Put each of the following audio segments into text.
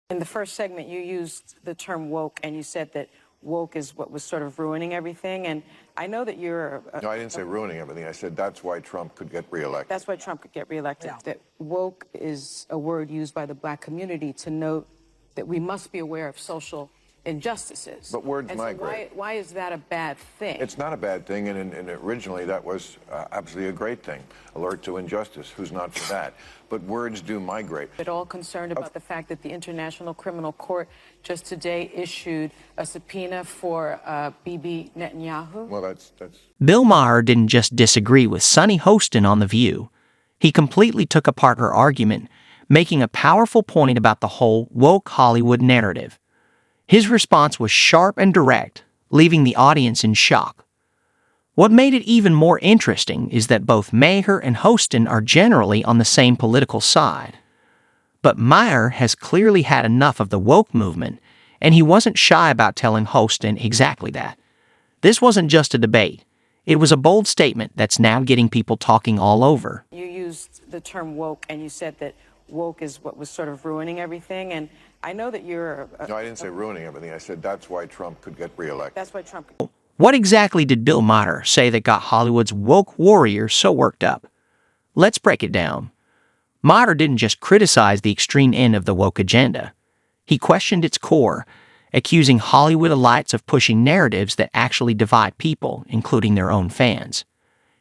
In the first segment, you used the term woke, and you said that woke is what was sort of ruining everything. And I know that you're... No, I didn't say ruining everything. I said that's why Trump could get reelected. That's why Trump could get reelected. Yeah. That woke is a word used by the black community to note that we must be aware of social injustices. But words and migrate. So why is that a bad thing? It's not a bad thing, and originally that was absolutely a great thing. Alert to injustice. Who's not for that? But words do migrate. At all concerned about the fact that the International Criminal Court just today issued a subpoena for Bibi Netanyahu? Well, that's... Bill Maher didn't just disagree with Sunny Hostin on The View. He completely took apart her argument, making a powerful point about the whole woke Hollywood narrative. His response was sharp and direct, leaving the audience in shock. What made it even more interesting is that both Maher and Hostin are generally on the same political side. But Maher has clearly had enough of the woke movement, and he wasn't shy about telling Hostin exactly that. This wasn't just a debate. It was a bold statement that's now getting people talking all over. You used the term woke, and you said that woke is what was sort of ruining everything. And I know that you're... No, I didn't say ruining everything. I said that's why Trump could get reelected. That's why Trump could... What exactly did Bill Maher say that got Hollywood's woke warriors so worked up? Let's break it down. Maher didn't just criticize the extreme end of the woke agenda. He questioned its core, accusing Hollywood elites of pushing narratives that actually divide people, including their own fans.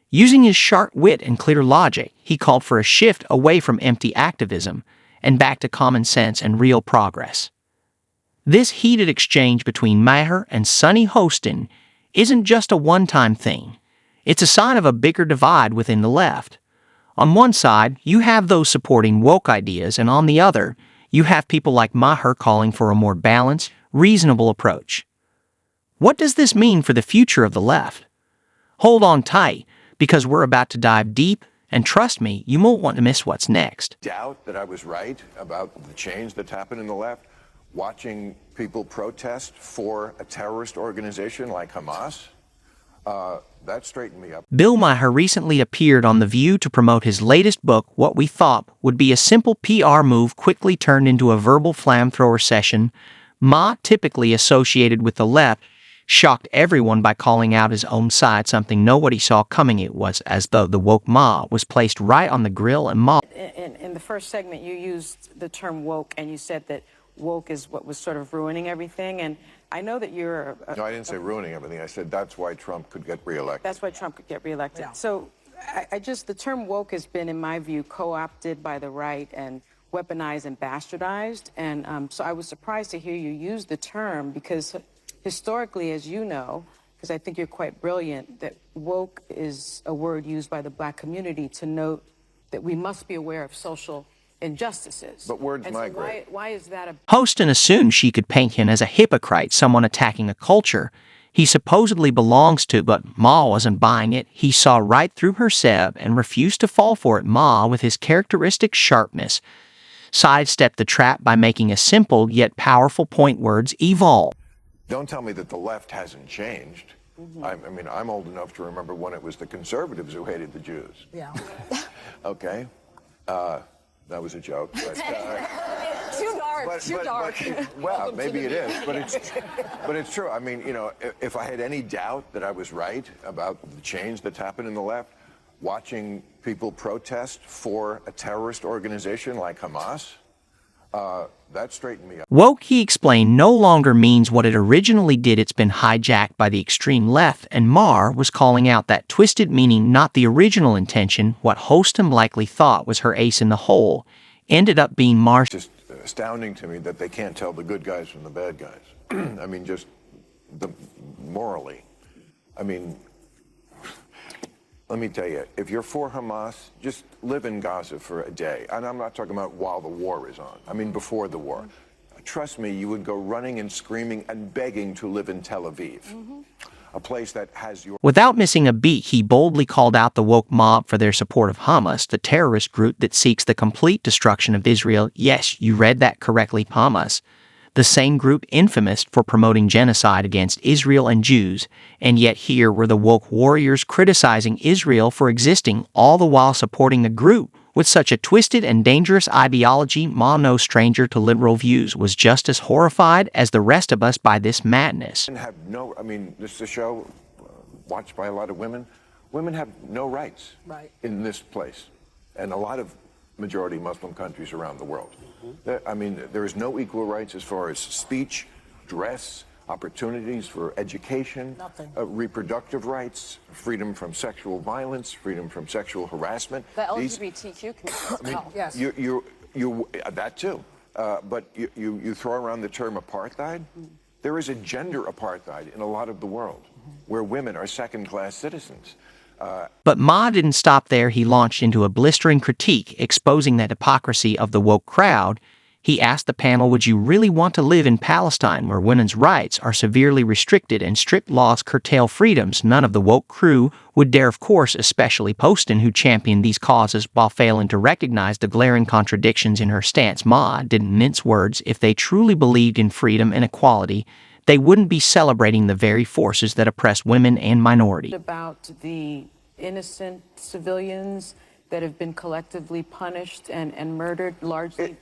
Using his sharp wit and clear logic, he called for a shift away from empty activism and back to common sense and real progress. This heated exchange between Maher and Sunny Hostin isn't just a one-time thing. It's a sign of a bigger divide within the left. On one side, you have those supporting woke ideas, and on the other, you have people like Maher calling for a more balanced, reasonable approach. What does this mean for the future of the left? Hold on tight, because we're about to dive deep, and trust me, you won't want to miss what's next. Doubt that I was right about the change that's happened in the left? Watching people protest for a terrorist organization like Hamas? That straightened me up. Bill Maher recently appeared on The View to promote his latest book. What we thought would be a simple PR move quickly turned into a verbal flamethrower session. Ma, typically associated with the left, shocked everyone by calling out his own side, something nobody saw coming. It was as though the woke Ma was placed right on the grill, and Ma... In the first segment, you used the term woke, and you said that woke is what was sort of ruining everything. And I know that you're... No, I didn't say ruining everything. I said that's why Trump could get reelected. That's why Trump could get reelected. Yeah. So the term woke has been, in my view, co-opted by the right and weaponized and bastardized. And so I was surprised to hear you use the term because historically, as you know, because I think you're quite brilliant, that woke is a word used by the black community to note that we must be aware of social injustices. But words and migrate. So why is that a... Hostin assumed she could paint him as a hypocrite, someone attacking a culture he supposedly belongs to, but Ma wasn't buying it. He saw right through her seb and refused to fall for it. Ma, with his characteristic sharpness, sidestepped the trap by making a simple yet powerful point: words evolve. Don't tell me that the left hasn't changed. I mean, I'm old enough to remember when it was the conservatives who hated the Jews. Yeah. Okay? That was a joke. But, Too dark. Too dark. Well, maybe it is, but it's true. I mean, you know, if I had any doubt that I was right about the change that's happened in the left, watching people protest for a terrorist organization like Hamas, that straightened me up. Woke, he explained, no longer means what it originally did. It's been hijacked by the extreme left, and Maher was calling out that twisted meaning, not the original intention. What Hostin likely thought was her ace in the hole ended up being Maher's. Just astounding to me that they can't tell the good guys from the bad guys. I mean, just morally. I mean, let me tell you, if you're for Hamas, just live in Gaza for a day. And I'm not talking about while the war is on. I mean, before the war. Trust me, you would go running and screaming and begging to live in Tel Aviv, a place that has your... Without missing a beat, he boldly called out the woke mob for their support of Hamas, the terrorist group that seeks the complete destruction of Israel. Yes, you read that correctly, Hamas. The same group infamous for promoting genocide against Israel and Jews, and yet here were the woke warriors criticizing Israel for existing, all the while supporting the group With such a twisted and dangerous ideology, Ma, no stranger to liberal views, was just as horrified as the rest of us by this madness. Have no, I mean, this is a show watched by a lot of women. Women have no rights in this place, and a lot of majority Muslim countries around the world. I mean, there is no equal rights as far as speech, dress, opportunities for education, reproductive rights, freedom from sexual violence, freedom from sexual harassment. The LGBTQ community. Yes. That too. But you throw around the term apartheid. There is a gender apartheid in a lot of the world where women are second-class citizens. But Ma didn't stop there. He launched into a blistering critique, exposing that hypocrisy of the woke crowd. He asked the panel, would you really want to live in Palestine where women's rights are severely restricted and strict laws curtail freedoms? None of the woke crew would dare, of course, especially Hostin, who championed these causes while failing to recognize the glaring contradictions in her stance. Ma didn't mince words. If they truly believed in freedom and equality, they wouldn't be celebrating the very forces that oppress women and minorities. About the innocent civilians that have been collectively punished and murdered, largely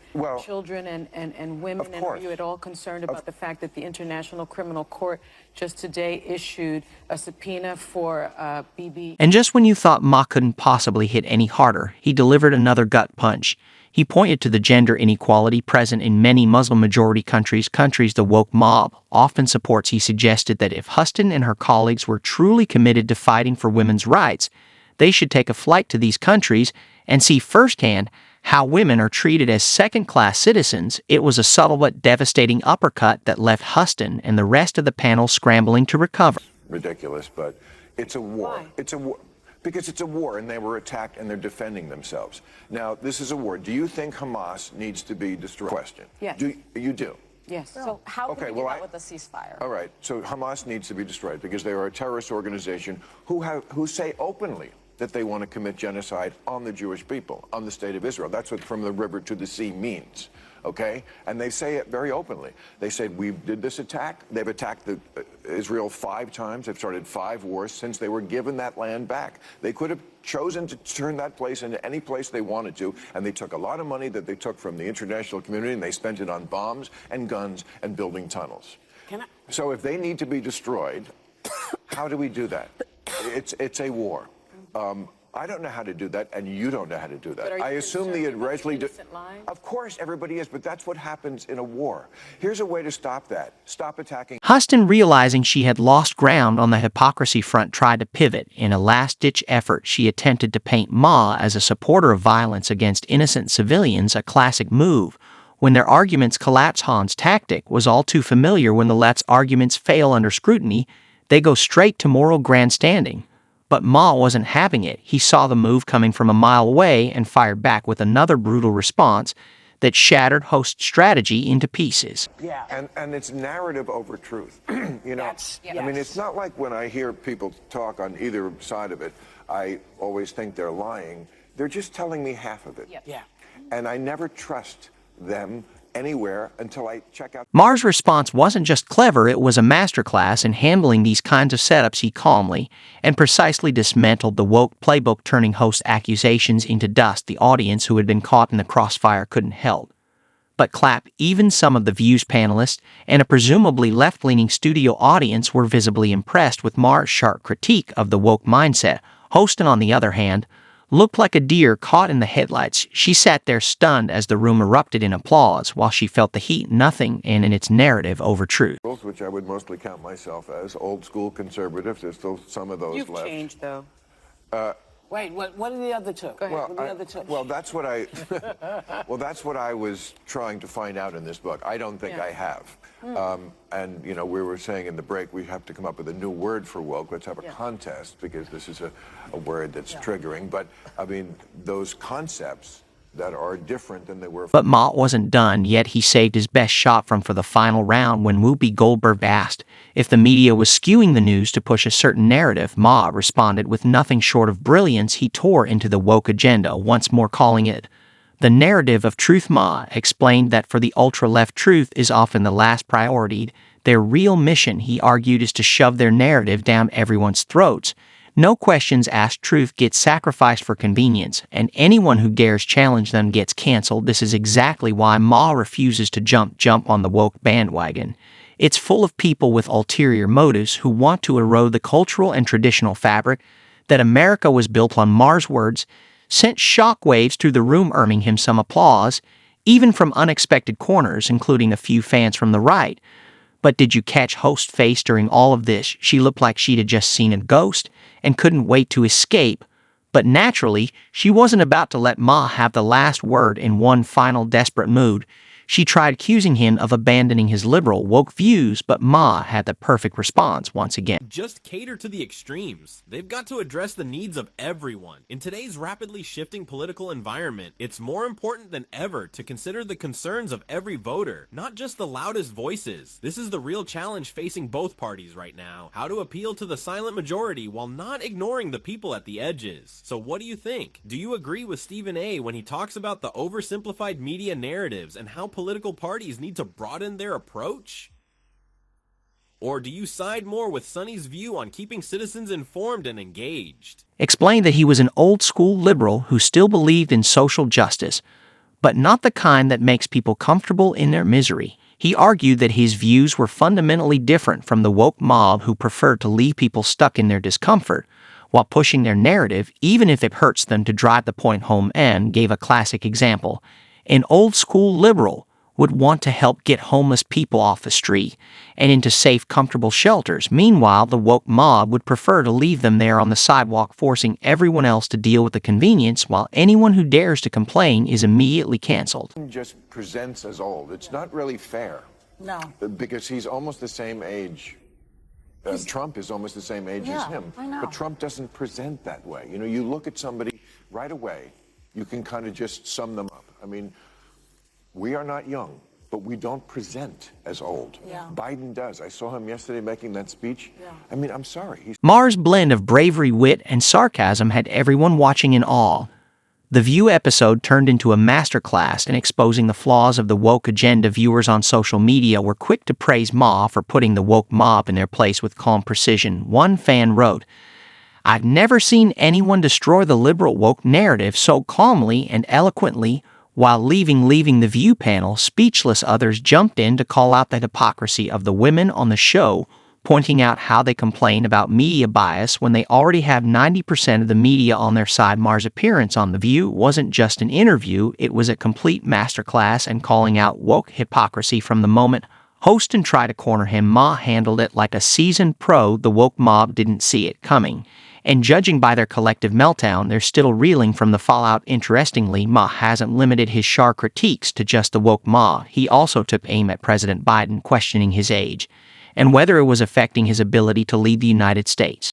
children and women. And are you at all concerned about the fact that the International Criminal Court just today issued a subpoena for BB? And just when you thought Ma couldn't possibly hit any harder, he delivered another gut punch. He pointed to the gender inequality present in many Muslim-majority countries the woke mob often supports. He suggested that if Hostin and her colleagues were truly committed to fighting for women's rights, they should take a flight to these countries and see firsthand how women are treated as second-class citizens. It was a subtle but devastating uppercut that left Hostin and the rest of the panel scrambling to recover. Ridiculous, but it's a war. Why? It's a war. Because it's a war, and they were attacked, and they're defending themselves. Now, this is a war. Do you think Hamas needs to be destroyed? Question. Yes. You do? Yes. So how can we get that with a ceasefire? All right. So Hamas needs to be destroyed because they are a terrorist organization who say openly that they want to commit genocide on the Jewish people, on the state of Israel. That's what from the river to the sea means, okay? And they say it very openly. They said, we did this attack. They've attacked Israel 5 times. They've started 5 wars since they were given that land back. They could have chosen to turn that place into any place they wanted to, and they took a lot of money that they took from the international community, and they spent it on bombs and guns and building tunnels. So if they need to be destroyed, how do we do that? It's a war. I don't know how to do that, and you don't know how to do that. I assume the Israeli... Of course, everybody is, but that's what happens in a war. Here's a way to stop that. Stop attacking... Hostin, realizing she had lost ground on the hypocrisy front, tried to pivot. In a last-ditch effort, she attempted to paint Ma as a supporter of violence against innocent civilians, a classic move. When their arguments collapse, Han's tactic was all too familiar. When the left's arguments fail under scrutiny, they go straight to moral grandstanding. But Ma wasn't having it. He saw the move coming from a mile away and fired back with another brutal response that shattered Host's strategy into pieces. Yeah. And it's narrative over truth. You know, Yes. I mean, it's not like when I hear people talk on either side of it, I always think they're lying. They're just telling me half of it. Yeah. And I never trust them anywhere until I check out. Maher's response wasn't just clever, it was a masterclass in handling these kinds of setups. He calmly and precisely dismantled the woke playbook, turning Host's accusations into dust. The audience, who had been caught in the crossfire, couldn't help but clap. Even some of the Views panelists and a presumably left-leaning studio audience were visibly impressed with Maher's sharp critique of the woke mindset. Hostin, on the other hand, looked like a deer caught in the headlights. She sat there stunned as the room erupted in applause while she felt the heat. Nothing in its narrative over truth. Which I would mostly count myself as old school conservative. There's still some of those You've left. changed, though. Wait, what are the other two? Go ahead. Well, that's what I that's what I was trying to find out in this book. I don't think I have. And you know, we were saying in the break we have to come up with a new word for woke. Let's have a contest, because this is a word that's triggering. But I mean, those concepts that are different than they were. But Ma wasn't done yet. He saved his best shot for the final round when Whoopi Goldberg asked if the media was skewing the news to push a certain narrative. Ma responded with nothing short of brilliance. He tore into the woke agenda, once more calling it the narrative of truth. Ma explained that for the ultra-left, truth is often the last priority. Their real mission, he argued, is to shove their narrative down everyone's throats. No questions asked truth gets sacrificed for convenience, and anyone who dares challenge them gets canceled. This is exactly why Maher refuses to jump on the woke bandwagon. It's full of people with ulterior motives who want to erode the cultural and traditional fabric that America was built on. Maher's words sent shockwaves through the room, earning him some applause, even from unexpected corners, including a few fans from the right. But did you catch Host's face during all of this? She looked like she'd had just seen a ghost and couldn't wait to escape. But naturally, she wasn't about to let Maher have the last word. In one final desperate mood, she tried accusing him of abandoning his liberal woke views, but Maher had the perfect response once again. Just cater to the extremes. They've got to address the needs of everyone. In today's rapidly shifting political environment, it's more important than ever to consider the concerns of every voter, not just the loudest voices. This is the real challenge facing both parties right now. How to appeal to the silent majority while not ignoring the people at the edges. So what do you think? Do you agree with Stephen A. when he talks about the oversimplified media narratives and how political parties need to broaden their approach? Or do you side more with Sunny's view on keeping citizens informed and engaged? Explained that he was an old-school liberal who still believed in social justice, but not the kind that makes people comfortable in their misery. He argued that his views were fundamentally different from the woke mob who preferred to leave people stuck in their discomfort while pushing their narrative, even if it hurts them, to drive the point home, and gave a classic example. An old-school liberal would want to help get homeless people off the street and into safe, comfortable shelters. Meanwhile, the woke mob would prefer to leave them there on the sidewalk, forcing everyone else to deal with the convenience, while anyone who dares to complain is immediately canceled. Just presents as old. It's not really fair. No. Because he's almost the same age. Trump is almost the same age as him. I know. But Trump doesn't present that way. You know, you look at somebody right away, you can kind of just sum them up. I mean, we are not young, but we don't present as old. Yeah. Biden does. I saw him yesterday making that speech. Yeah. I mean, I'm sorry. Maher's blend of bravery, wit, and sarcasm had everyone watching in awe. The View episode turned into a masterclass in exposing the flaws of the woke agenda. Viewers on social media were quick to praise Maher for putting the woke mob in their place with calm precision. One fan wrote, "I've never seen anyone destroy the liberal woke narrative so calmly and eloquently while leaving the View panel speechless." Others jumped in to call out the hypocrisy of the women on the show, pointing out how they complain about media bias when they already have 90% of the media on their side. Maher's appearance on The View wasn't just an interview, it was a complete masterclass in calling out woke hypocrisy from the moment Hostin tried to corner him. Maher handled it like a seasoned pro. The woke mob didn't see it coming, and judging by their collective meltdown, they're still reeling from the fallout. Interestingly, Maher hasn't limited his sharp critiques to just the woke mob. He also took aim at President Biden, questioning his age and whether it was affecting his ability to lead the United States.